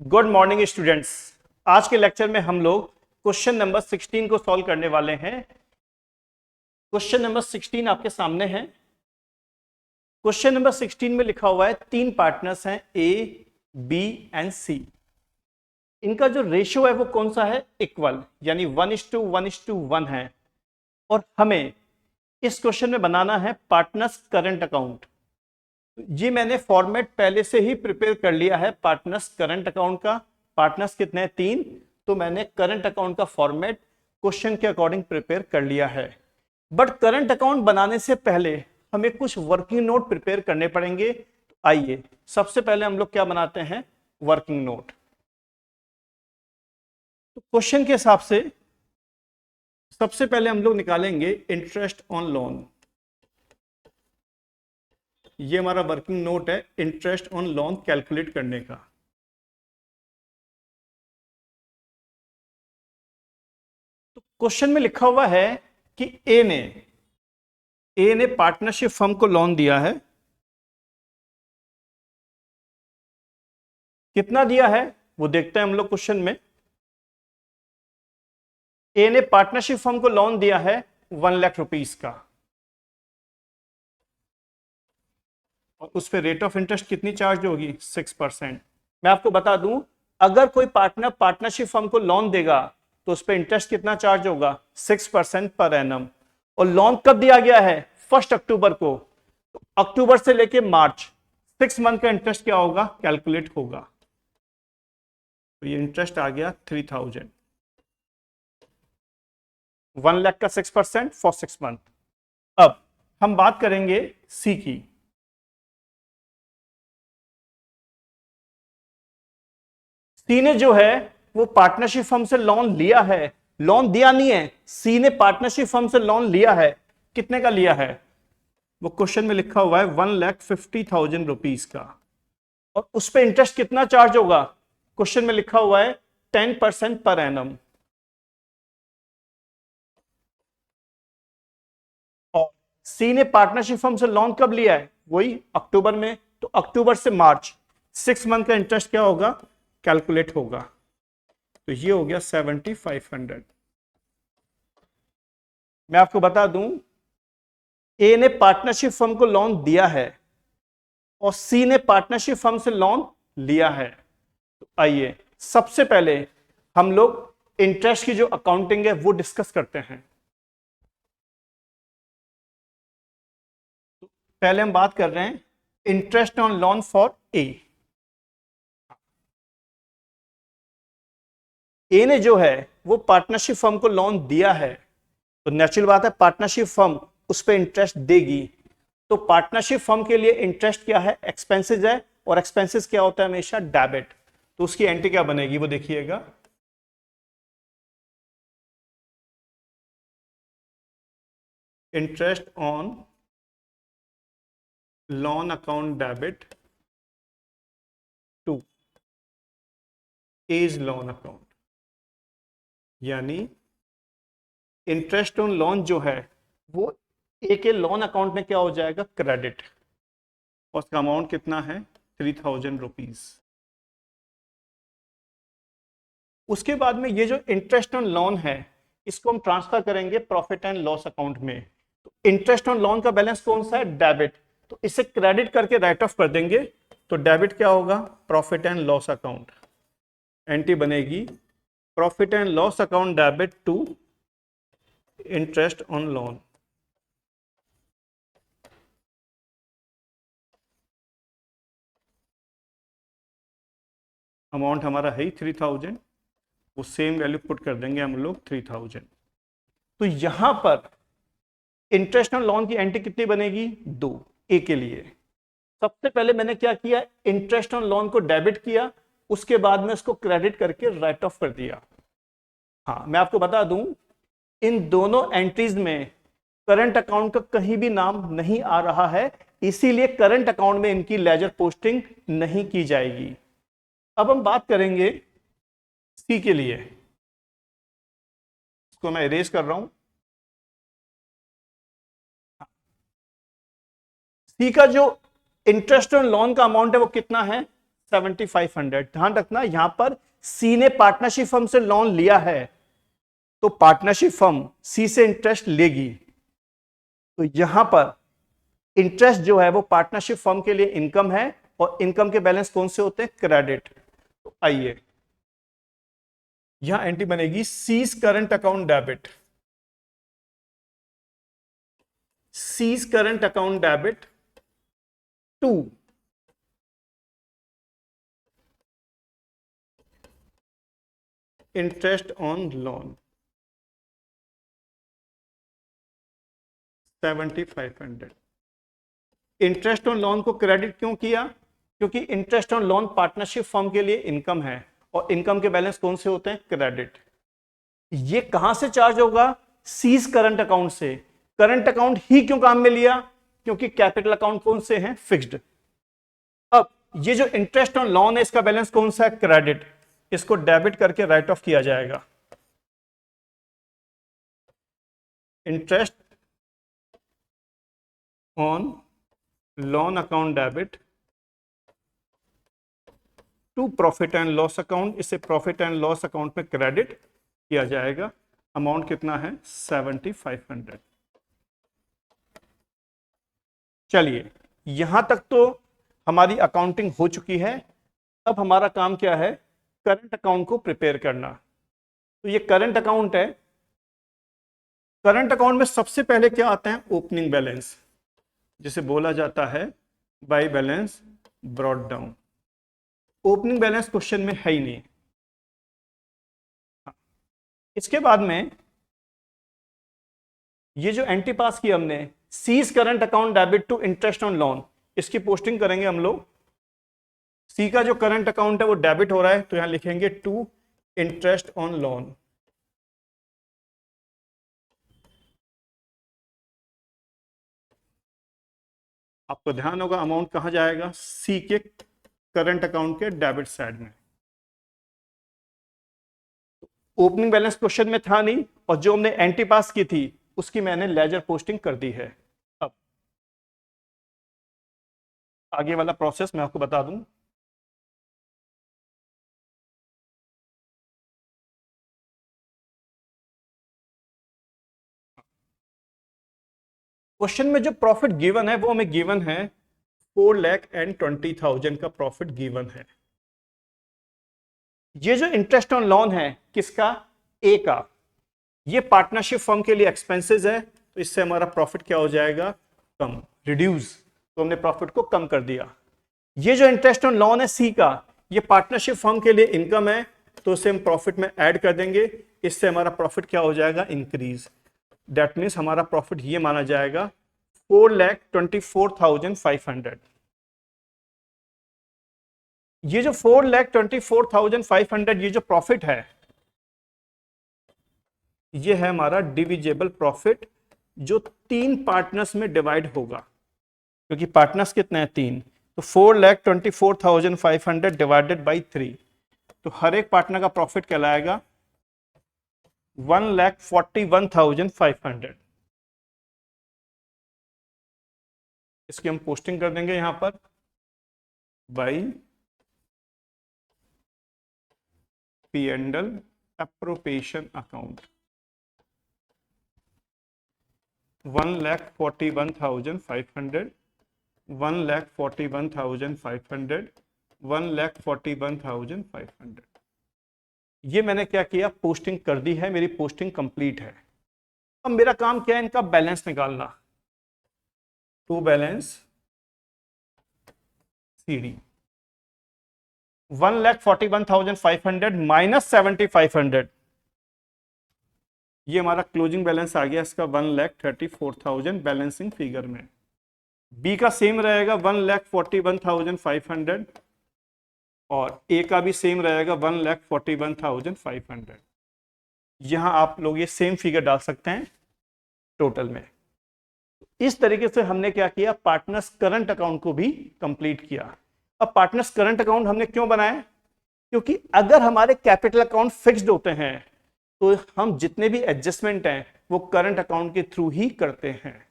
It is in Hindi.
Good morning students. आज के लेक्चर में हम लोग क्वेश्चन नंबर 16 को सॉल्व करने वाले हैं। क्वेश्चन नंबर 16 आपके सामने है। क्वेश्चन नंबर 16 में लिखा हुआ है तीन पार्टनर्स हैं ए, बी एंड सी। इनका जो रेशियो है वो कौन सा है? इक्वल, यानी 1:1:1 है। और हमें इस क्वेश्चन में बनाना है पार्टनर्स करंट अकाउंट। ये मैंने फॉर्मेट पहले से ही प्रिपेयर कर लिया है पार्टनर्स करंट अकाउंट का। पार्टनर्स कितने हैं? तीन। तो मैंने करंट अकाउंट का फॉर्मेट क्वेश्चन के अकॉर्डिंग प्रिपेयर कर लिया है। बट करंट अकाउंट बनाने से पहले हमें कुछ वर्किंग नोट प्रिपेयर करने पड़ेंगे। तो आइए सबसे पहले हम लोग क्या बनाते हैं? Working note. तो क्वेश्चन के हिसाब से सबसे पहले हम लोग निकालेंगे इंटरेस्ट ऑन लोन। ये हमारा वर्किंग नोट है इंटरेस्ट ऑन लोन कैलकुलेट करने का। तो क्वेश्चन में लिखा हुआ है कि ए ने पार्टनरशिप फर्म को लोन दिया है। कितना दिया है वो देखते हैं हम लोग क्वेश्चन में। ए ने पार्टनरशिप फर्म को लोन दिया है 1 लाख रुपीस का, और उस पर रेट ऑफ इंटरेस्ट कितनी चार्ज होगी? 6%। मैं आपको बता दूं, अगर कोई पार्टनर पार्टनरशिप फर्म को लोन देगा तो उस पर इंटरेस्ट कितना चार्ज होगा? 6% पर एनम। और लोन कब दिया गया है? 1 अक्टूबर को। तो अक्टूबर से लेके मार्च 6 मंथ का इंटरेस्ट क्या होगा? कैलकुलेट होगा। तो ये इंटरेस्ट आ गया 3000। 1 लाख का 6% फॉर 6 मंथ। अब हम बात करेंगे सी की। सी ने जो है वो पार्टनरशिप फर्म से लोन लिया है। लोन दिया नहीं है, सी ने पार्टनरशिप फर्म से लोन लिया है। कितने का लिया है? वो क्वेश्चन में लिखा हुआ है 1,50,000 रुपीज का। और उस पर इंटरेस्ट कितना चार्ज होगा? क्वेश्चन में लिखा हुआ है 10% पर एनम। और सी ने पार्टनरशिप फर्म से लोन कब लिया है? वही अक्टूबर में। तो अक्टूबर से मार्च 6 मंथ का इंटरेस्ट क्या होगा? कैलकुलेट होगा। तो ये हो गया 7500। मैं आपको बता दूं, ए ने पार्टनरशिप फर्म को लोन दिया है और सी ने पार्टनरशिप फर्म से लोन लिया है। तो आइए सबसे पहले हम लोग इंटरेस्ट की जो अकाउंटिंग है वो डिस्कस करते हैं। तो पहले हम बात कर रहे हैं interest on loan for A. A ने जो है वो पार्टनरशिप फर्म को लोन दिया है, तो नेचुरल बात है पार्टनरशिप फर्म उस पर इंटरेस्ट देगी। तो पार्टनरशिप फर्म के लिए इंटरेस्ट क्या है? एक्सपेंसेस है, और एक्सपेंसेस क्या होता है? हमेशा डेबिट। तो उसकी एंट्री क्या बनेगी वो देखिएगा। Interest on loan account debit to as loan account, यानी इंटरेस्ट ऑन लोन जो है वो ए के लोन अकाउंट में क्या हो जाएगा? क्रेडिट। और उसका अमाउंट कितना है? 3000 रुपीज। उसके बाद में ये जो इंटरेस्ट ऑन लोन है इसको हम ट्रांसफर करेंगे प्रॉफिट एंड लॉस अकाउंट में। तो इंटरेस्ट ऑन लोन का बैलेंस कौन सा है? डेबिट। तो इसे क्रेडिट करके राइट ऑफ कर देंगे। तो डेबिट क्या होगा? Profit and loss account. Entry बनेगी profit and loss account debit to interest on loan. Amount हमारा है 3000, वो सेम वैल्यू पुट कर देंगे हम लोग 3000। तो यहां पर इंटरेस्ट ऑन लोन की एंट्री कितनी बनेगी? 2 ए के लिए। सबसे पहले मैंने क्या किया? इंटरेस्ट ऑन लोन को डेबिट किया, उसके बाद में उसको क्रेडिट करके राइट ऑफ कर दिया। हाँ, मैं आपको बता दूं, इन दोनों एंट्रीज में करंट अकाउंट का कहीं भी नाम नहीं आ रहा है, इसीलिए करंट अकाउंट में इनकी लेजर पोस्टिंग नहीं की जाएगी। अब हम बात करेंगे सी के लिए। इसको मैं इरेज कर रहा हूं। सी का जो इंटरेस्ट ऑन लोन का अमाउंट है वो कितना है? 7500। ध्यान रखना यहां पर सी ने पार्टनरशिप फर्म से लोन लिया है तो पार्टनरशिप फर्म सी से इंटरेस्ट लेगी, तो यहां पर इंटरेस्ट जो है वो पार्टनरशिप फर्म के लिए इनकम है और इनकम के बैलेंस कौन से होते हैं, क्रेडिट। तो आइए यहां एंट्री बनेगी C's current account debit, C's current account debit to interest on loan 7500। Interest on loan को क्रेडिट क्यों किया, क्योंकि interest on loan partnership firm के लिए इनकम है और इनकम के बैलेंस कौन से होते हैं, क्रेडिट। ये कहां से चार्ज होगा, सीज करंट अकाउंट से। करंट अकाउंट ही क्यों काम में लिया, क्योंकि कैपिटल अकाउंट कौन से हैं, फिक्स्ड। अब ये जो इंटरेस्ट ऑन लोन है इसका बैलेंस कौन सा है, क्रेडिट। इसको डेबिट करके राइट ऑफ किया जाएगा। Interest on loan account debit to profit and loss account, इसे प्रॉफिट एंड लॉस अकाउंट में क्रेडिट किया जाएगा। अमाउंट कितना है, 7500। चलिए यहां तक तो हमारी अकाउंटिंग हो चुकी है। अब हमारा काम क्या है, करंट अकाउंट को प्रिपेयर करना। तो ये करंट अकाउंट है। करंट अकाउंट में सबसे पहले क्या आता है, ओपनिंग बैलेंस, जिसे बोला जाता है by balance brought down. Opening balance question में है ही नहीं। इसके बाद में ये जो एंट्री पास की हमने, C's current account debit to interest on loan, इसकी पोस्टिंग करेंगे हम लोग। सी का जो करंट अकाउंट है वो डेबिट हो रहा है तो यहां लिखेंगे टू इंटरेस्ट ऑन लोन। आपको ध्यान होगा अमाउंट कहां जाएगा, सी के करंट अकाउंट के डेबिट साइड में। ओपनिंग बैलेंस क्वेश्चन में था नहीं और जो हमने एंट्री पास की थी उसकी मैंने लेजर पोस्टिंग कर दी है। अब आगे वाला प्रोसेस मैं आपको बता दूं। क्वेश्चन में जो प्रॉफिट गिवन है वो हमें गिवन है 4,20,000 का प्रॉफिट गिवन है। ये जो इंटरेस्ट ऑन लोन है किसका, ए का, ये पार्टनरशिप फर्म के लिए एक्सपेंसेस है तो इससे हमारा प्रॉफिट क्या हो जाएगा, कम, रिड्यूस। तो हमने प्रॉफिट को कम कर दिया। ये जो इंटरेस्ट ऑन लोन है सी का, ये पार्टनरशिप फर्म के लिए इनकम है तो उसे हम प्रॉफिट में ऐड कर देंगे, इससे हमारा प्रॉफिट क्या हो जाएगा, इंक्रीज। दैट मीन्स हमारा प्रॉफिट ये माना जाएगा 4,24,500। ये जो 4,24,500 ये जो प्रॉफिट है ये है हमारा डिविजेबल प्रॉफिट, जो 3 पार्टनर्स में डिवाइड होगा, क्योंकि पार्टनर्स कितने हैं, 3। तो 4,24,500 डिवाइडेड बाई 3, तो हर एक पार्टनर का प्रॉफिट कहलाएगा 1,41,500। इसकी हम पोस्टिंग कर देंगे यहां पर बाई P&L एप्रोप्रिएशन अकाउंट 1,41,500, 1,41,500, 1,41,500। ये मैंने क्या किया, पोस्टिंग कर दी है, मेरी पोस्टिंग कंप्लीट है। अब मेरा काम क्या है, इनका बैलेंस निकालना। टू बैलेंस सीडी 1,41,500 माइनस 7,500, ये हमारा क्लोजिंग बैलेंस आ गया इसका 1,34,000 बैलेंसिंग फिगर में। बी का सेम रहेगा 1,41,500 और ए का भी सेम रहेगा 1,41,500। यहां आप लोग ये सेम फिगर डाल सकते हैं टोटल में। इस तरीके से हमने क्या किया, पार्टनर्स करंट अकाउंट को भी कंप्लीट किया। अब पार्टनर्स करंट अकाउंट हमने क्यों बनाया, क्योंकि अगर हमारे कैपिटल अकाउंट फिक्स्ड होते हैं तो हम जितने भी एडजस्टमेंट हैं वो करंट अकाउंट के थ्रू ही करते हैं।